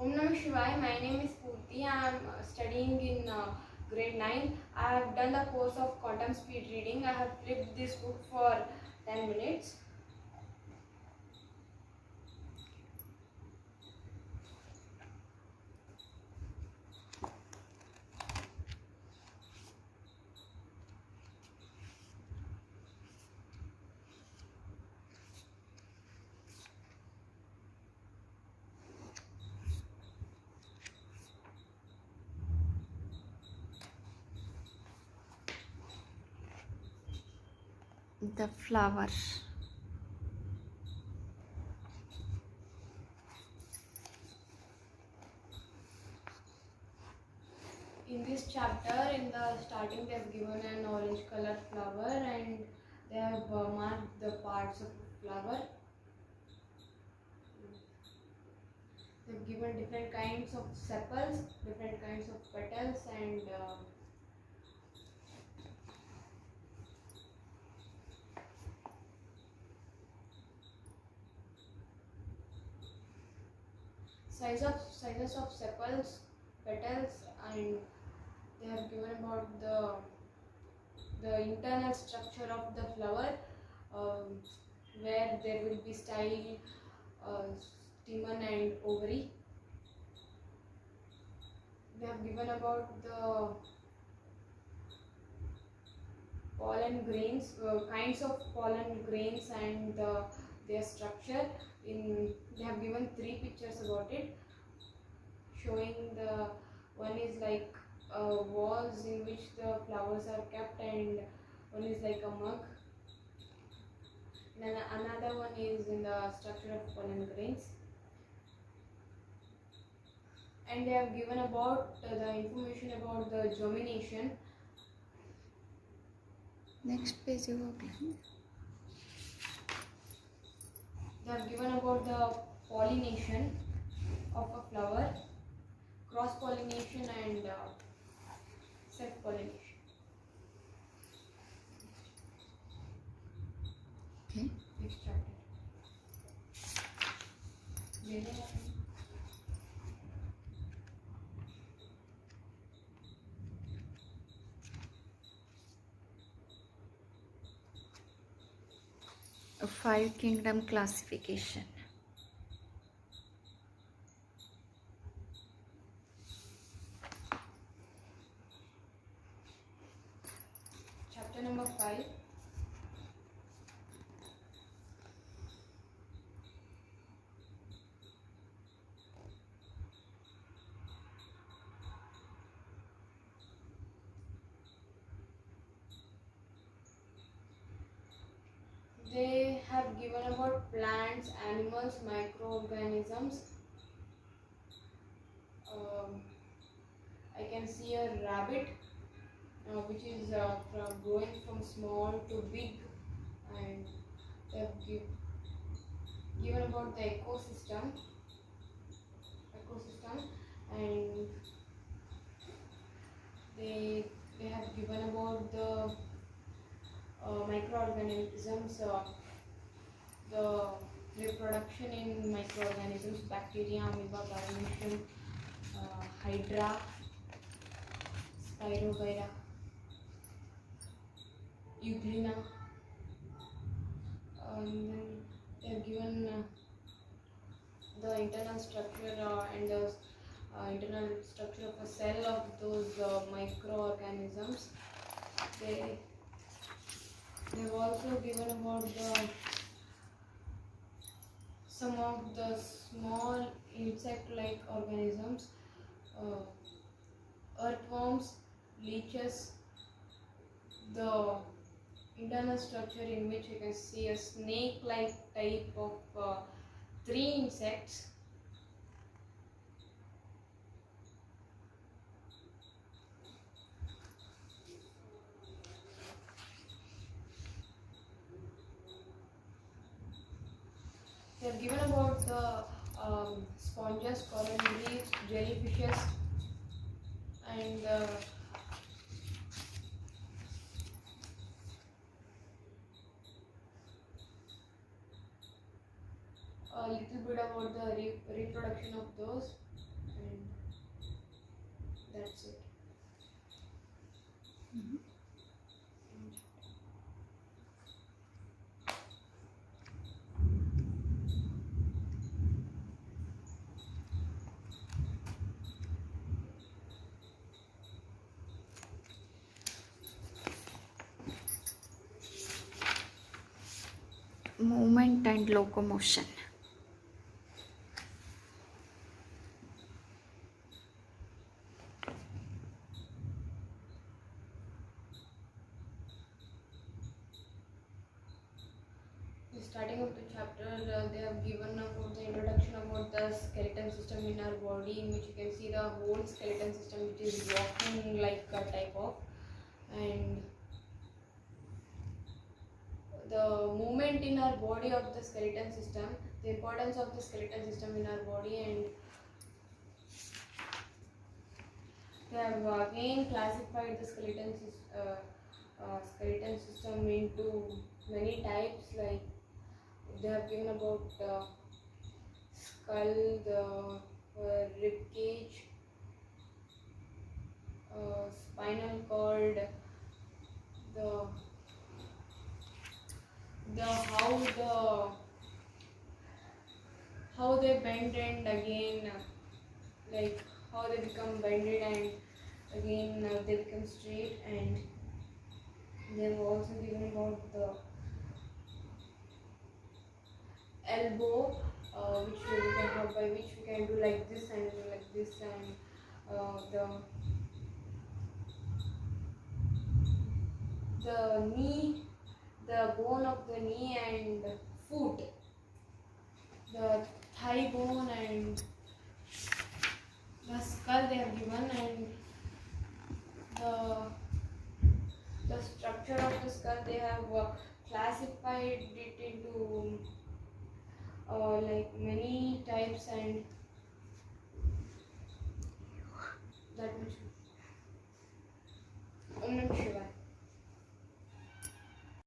Om Namah Shivaya. My name is Spoorti. I am studying in grade 9. I have done the course of quantum speed reading. I have flipped this book for 10 minutes. The flower. In this chapter, in the starting, they have given an orange colored flower and they have marked the parts of the flower. They have given different kinds of sepals, different kinds of petals, and sizes of sepals, petals, and they have given about the internal structure of the flower, where there will be style, stamen, and ovary. They have given about the pollen grains, kinds of pollen grains, and their structure. They have given 3 pictures about it, showing the one is like a vase in which the flowers are kept, and one is like a mug, and another one is in the structure of pollen grains. And they have given about the information about the germination. Next page you go. They have given about the pollination of a flower, cross-pollination and self-pollination. Okay. Next chapter. A 5 kingdom classification. Chapter number 5. They have given about plants, animals, microorganisms. I can see a rabbit, which is growing from small to big, and they have given about the ecosystem, and they have given about the microorganisms, the reproduction in microorganisms, bacteria, amoeba, paramecium, hydra, spirogyra, euglena. And then they have given the internal structure and the internal structure of a cell of those microorganisms. They have also given about some of the small insect-like organisms, earthworms, leeches, the internal structure in which you can see a snake-like type of 3 insects. They have given about the sponges, coral reefs, jellyfishes, and a little bit about the reproduction of those. That's it. Movement and locomotion. Starting of the chapter, they have given about the introduction about the skeleton system in our body, in which you can see the whole skeleton system, which is walking like a type of, and the movement in our body of the skeleton system, the importance of the skeleton system in our body, and they have again classified the skeleton system into many types. Like they have given about skull, the rib cage, spinal cord, the how they bend and again like how they become bended and again they become straight, and they have also given about the elbow, which we can have, by which we can do like this and like this, and the knee, the bone of the knee and foot, the thigh bone and the skull they have given, and the structure of the skull they have classified it into like many types, and that much.